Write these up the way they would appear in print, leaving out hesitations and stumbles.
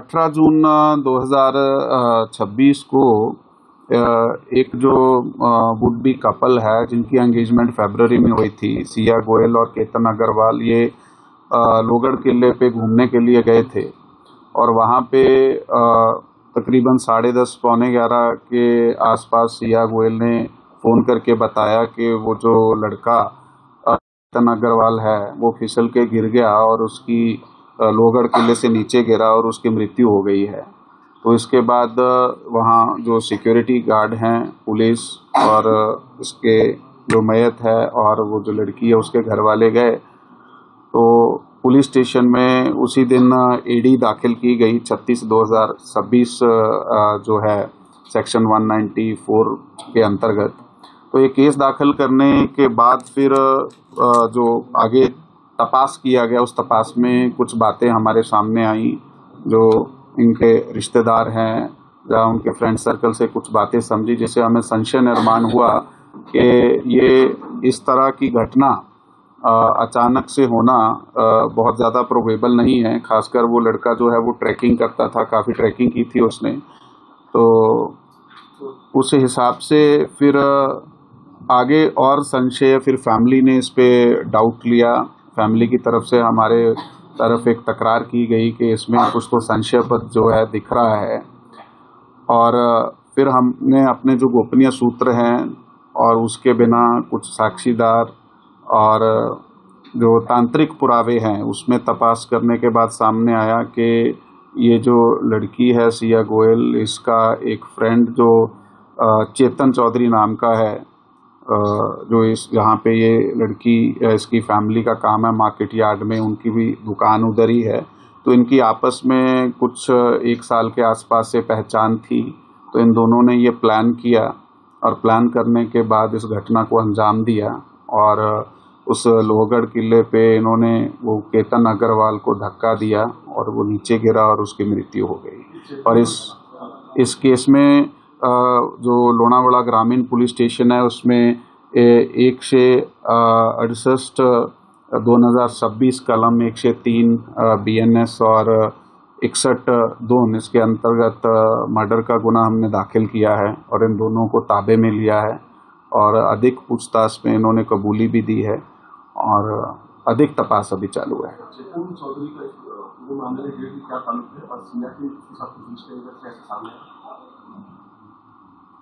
18 जून 2026 को एक जो वुड बी कपल है जिनकी एंगेजमेंट फरवरी में हुई थी, सिया गोयल और केतन अग्रवाल, ये लोहगढ़ किले पे घूमने के लिए गए थे और वहाँ पे तकरीबन 10:30 पौने 11 के आसपास सिया गोयल ने फ़ोन करके बताया कि वो जो लड़का केतन अग्रवाल है वो फिसल के गिर गया और उसकी लोहगढ़ किले से नीचे गिरा और उसकी मृत्यु हो गई है। तो इसके बाद वहाँ जो सिक्योरिटी गार्ड हैं, पुलिस और उसके जो मैयत है और वो जो लड़की है उसके घर वाले गए। तो पुलिस स्टेशन में उसी दिन ईडी दाखिल की गई 36/2026 जो है सेक्शन 194 के अंतर्गत। तो ये केस दाखिल करने के बाद फिर जो आगे तपास किया गया, उस तपास में कुछ बातें हमारे सामने आई। जो इनके रिश्तेदार हैं या उनके फ्रेंड सर्कल से कुछ बातें समझी, जिससे हमें संशय निर्माण हुआ कि ये इस तरह की घटना अचानक से होना बहुत ज़्यादा प्रोबेबल नहीं है। खासकर वो लड़का जो है वो ट्रैकिंग करता था, काफ़ी ट्रैकिंग की थी उसने। तो उस हिसाब से फिर आगे और संशय, फिर फैमिली ने इस पे डाउट लिया। फैमिली की तरफ से हमारे तरफ एक तकरार की गई कि इसमें कुछ तो संशयपद जो है दिख रहा है। और फिर हमने अपने जो गोपनीय सूत्र हैं और उसके बिना कुछ साक्षीदार और जो तांत्रिक पुरावे हैं उसमें तपास करने के बाद सामने आया कि ये जो लड़की है सिया गोयल, इसका एक फ्रेंड जो चेतन चौधरी नाम का है, जो इस यहाँ पे ये लड़की, इसकी फैमिली का काम है मार्केट यार्ड में, उनकी भी दुकान उधर ही है। तो इनकी आपस में कुछ 1 साल के आसपास से पहचान थी। तो इन दोनों ने ये प्लान किया और प्लान करने के बाद इस घटना को अंजाम दिया और उस लोहगढ़ किले पे इन्होंने वो केतन अग्रवाल को धक्का दिया और वो नीचे गिरा और उसकी मृत्यु हो गई। और इस केस में जो लोनावाड़ा ग्रामीण पुलिस स्टेशन है उसमें 168/2026 कलम 103 BNS और 61(2) इसके अंतर्गत मर्डर का गुनाह हमने दाखिल किया है और इन दोनों को ताबे में लिया है और अधिक पूछताछ में इन्होंने कबूली भी दी है और अधिक तपास अभी चालू है।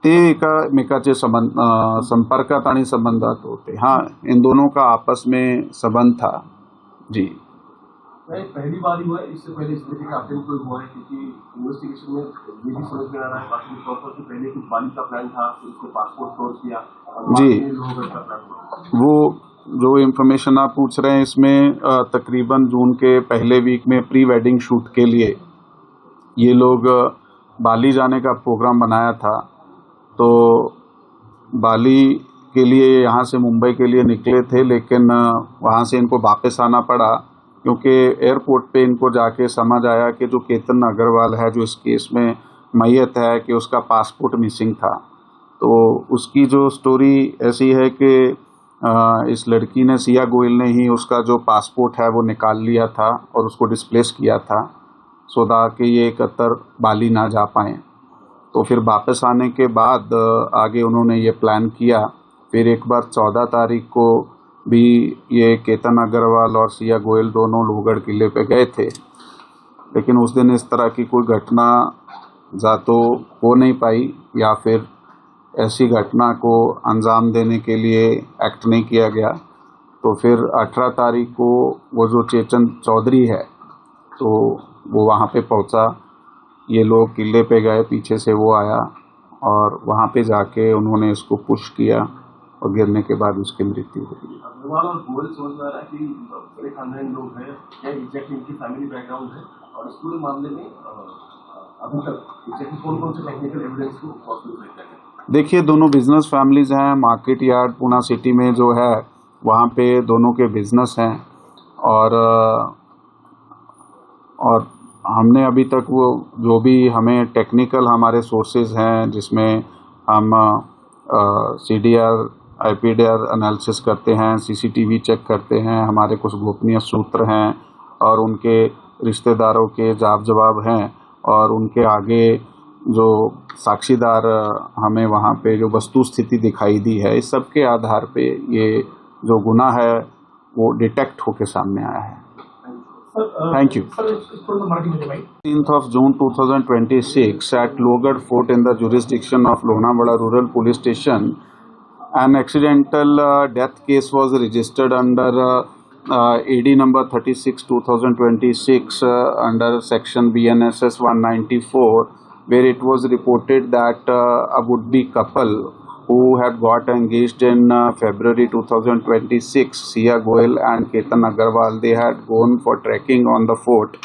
ते एकमेकाचे संपर्कात आणि संबंधात होते। हाँ, इन दोनों का आपस में संबंध था जी। पहली बार हुआ है, इससे पहले इस तरीके का आपने कोई हुआ है? क्योंकि इन्वेस्टिगेशन में ये भी समझ में आ रहा है बाकी तौर पर कि पहले कुछ बाली का प्लान था, उसको पासपोर्ट फ्रॉड किया जी। वो जो इन्फॉर्मेशन आप पूछ रहे हैं इसमें तकरीबन जून के पहले वीक में प्री वेडिंग शूट के लिए ये लोग बाली जाने का प्रोग्राम बनाया था। तो बाली के लिए यहाँ से मुंबई के लिए निकले थे, लेकिन वहाँ से इनको वापस आना पड़ा क्योंकि एयरपोर्ट पे इनको जाके समझ आया कि जो केतन अग्रवाल है, जो इस केस में मैयत है, कि उसका पासपोर्ट मिसिंग था। तो उसकी जो स्टोरी ऐसी है कि इस लड़की ने, सिया गोयल ने ही उसका जो पासपोर्ट है वो निकाल लिया था और उसको डिस्प्लेस किया था सो कि ये कतर बाली ना जा पाएँ। तो फिर वापस आने के बाद आगे उन्होंने ये प्लान किया। फिर एक बार 14 तारीख को भी ये केतन अग्रवाल और सिया गोयल दोनों लोहगढ़ किले पे गए थे, लेकिन उस दिन इस तरह की कोई घटना या तो हो नहीं पाई या फिर ऐसी घटना को अंजाम देने के लिए एक्ट नहीं किया गया। तो फिर 18 तारीख को वो जो चेतन चौधरी है तो वो वहाँ पे पहुँचा। ये लोग किले पे गए, पीछे से वो आया और वहाँ पे जाके उन्होंने इसको पुश किया और गिरने के बाद उसकी मृत्यु हो गई। और इस पूरे मामले में अभी तक कौन-कौन से टेक्निकल एविडेंस को पॉसिबल है? देखिए, दोनों बिजनेस फैमिलीज हैं। मार्केट यार्ड पूना सिटी में जो है वहाँ पे दोनों के बिजनेस हैं और हमने अभी तक वो जो भी हमें टेक्निकल हमारे सोर्सेज हैं जिसमें हम CDR IPDR एनालिसिस करते हैं, CCTV चेक करते हैं, हमारे कुछ गोपनीय सूत्र हैं और उनके रिश्तेदारों के जवाब हैं। और उनके आगे जो साक्षीदार हमें वहाँ पे जो वस्तु स्थिति दिखाई दी है, इस सब के आधार पे ये जो गुनाह है वो डिटेक्ट होके सामने आया है। Thank you. 18th of June 2026 at Lohgarh Fort in the jurisdiction of Lonavala Rural Police Station, an accidental death case was registered under AD number 36/2026 under section BNSS 194, where it was reported that a would-be couple who had got engaged in February 2026, Sia Goel and Ketan Agarwal, they had gone for trekking on the fort,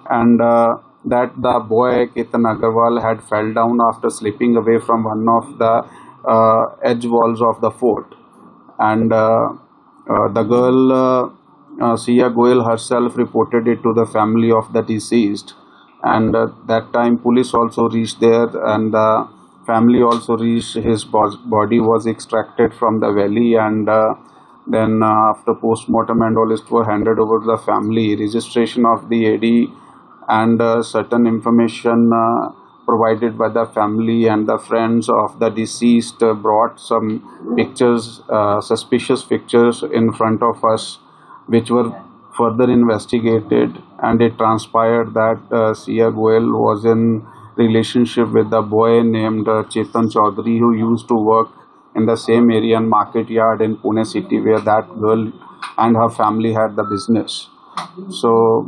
and that the boy Ketan Agarwal had fell down after slipping away from one of the edge walls of the fort, and the girl Sia Goel herself reported it to the family of the deceased, and that time police also reached there, and the family also reached. His body was extracted from the valley, and then after post-mortem and all, it was handed over to the family. Registration of the AD and certain information provided by the family and the friends of the deceased brought some pictures, suspicious pictures in front of us, which were further investigated, and it transpired that Sia Goel was in relationship with the boy named Chetan Chaudhary, who used to work in the same area and market yard in Pune city, where that girl and her family had the business. So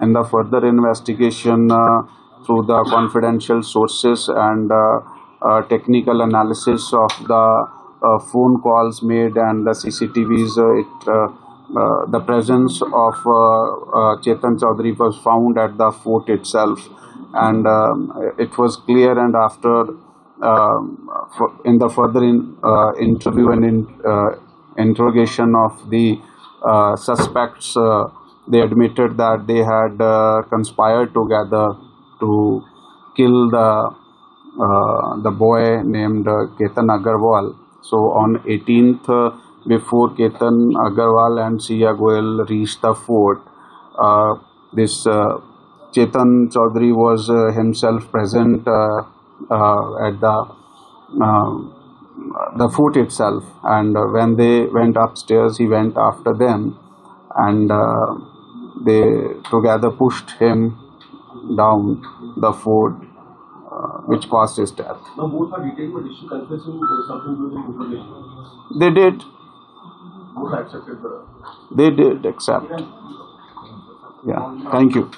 in the further investigation through the confidential sources and technical analysis of the phone calls made and the CCTVs, the presence of Chetan Chaudhary was found at the fort itself, and it was clear, and after in the further interview and interrogation of the suspects, they admitted that they had conspired together to kill the boy named Ketan Agarwal. So on 18th, before Ketan Agarwal and Sia Goel reached the fort, this Chetan Chaudhary was himself present at the fort itself, and when they went upstairs, he went after them, and they together pushed him down the fort, which caused his death. Now both are detained, but is she confessing something during interrogation? They did. Both accepted They did accept. Yeah. Thank you.